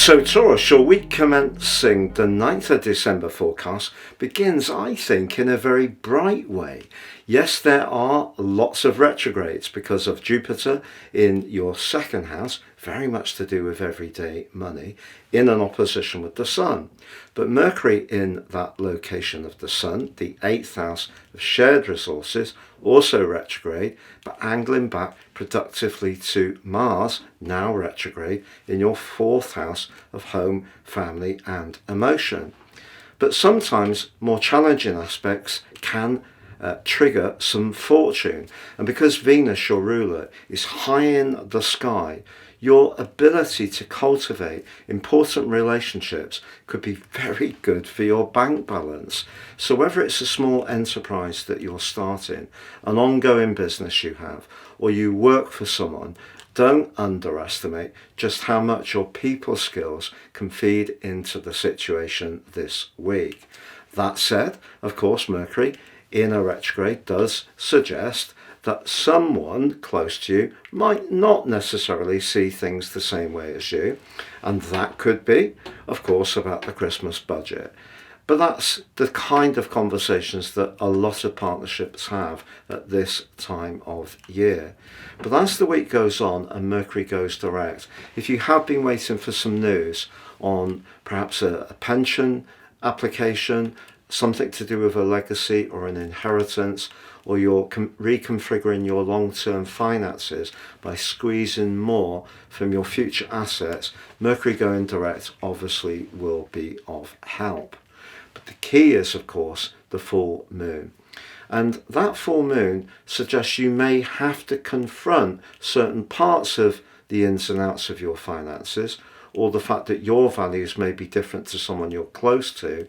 So Taurus, your week commencing the 9th of December forecast begins, I think, in a very bright way. Yes, there are lots of retrogrades because of Jupiter in your second house, very much to do with everyday money, in an opposition with the Sun. But Mercury in that location of the Sun, the 8th house of shared resources, also retrograde, but angling back productively to Mars, now retrograde, in your 4th house of home, family and emotion. But sometimes more challenging aspects can trigger some fortune. And because Venus, your ruler, is high in the sky, your ability to cultivate important relationships could be very good for your bank balance. So whether it's a small enterprise that you're starting, an ongoing business you have, or you work for someone, don't underestimate just how much your people skills can feed into the situation this week. That said, of course, Mercury in a retrograde does suggest that someone close to you might not necessarily see things the same way as you. And that could be, of course, about the Christmas budget. But that's the kind of conversations that a lot of partnerships have at this time of year. But as the week goes on and Mercury goes direct, if you have been waiting for some news on perhaps a pension application, something to do with a legacy or an inheritance, or you're reconfiguring your long-term finances by squeezing more from your future assets, Mercury going direct obviously will be of help. But the key is, of course, the full moon. And that full moon suggests you may have to confront certain parts of the ins and outs of your finances, or the fact that your values may be different to someone you're close to,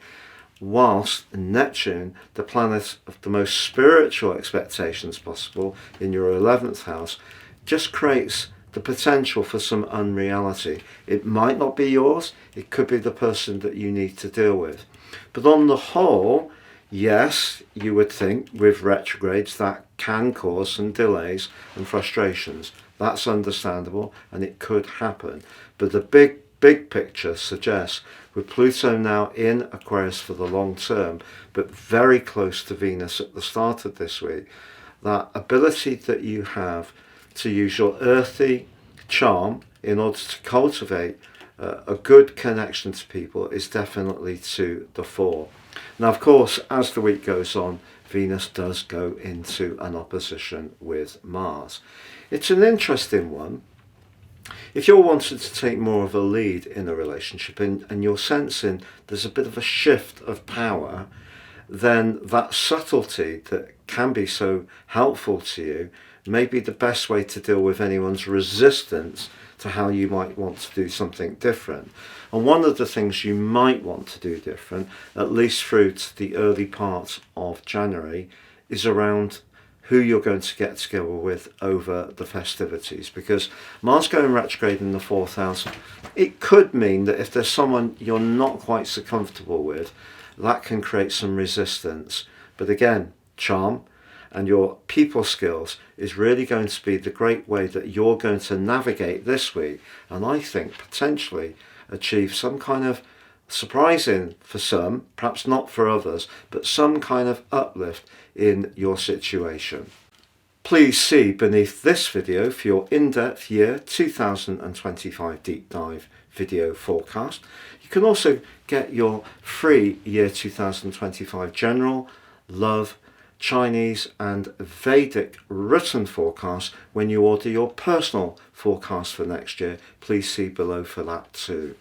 whilst Neptune, the planet of the most spiritual expectations possible in your 11th house, just creates the potential for some unreality. It might not be yours, it could be the person that you need to deal with. But on the whole, yes, you would think with retrogrades that can cause some delays and frustrations. That's understandable and it could happen. But the big picture suggests, with Pluto now in Aquarius for the long term, but very close to Venus at the start of this week, that ability that you have to use your earthy charm in order to cultivate a good connection to people is definitely to the fore. Now, of course, as the week goes on, Venus does go into an opposition with Mars. It's an interesting one. If you're wanting to take more of a lead in a relationship and you're sensing there's a bit of a shift of power, then that subtlety that can be so helpful to you may be the best way to deal with anyone's resistance to how you might want to do something different. And one of the things you might want to do different, at least through to the early part of January, is around who you're going to get together with over the festivities. Because Mars going retrograde in the 4th house, it could mean that if there's someone you're not quite so comfortable with, that can create some resistance. But again, charm and your people skills is really going to be the great way that you're going to navigate this week, and I think potentially achieve some kind of surprising for some, perhaps not for others, but some kind of uplift in your situation. Please see beneath this video for your in-depth year 2025 deep dive video forecast. You can also get your free year 2025 general, love, Chinese and Vedic written forecast when you order your personal forecast for next year. Please see below for that too.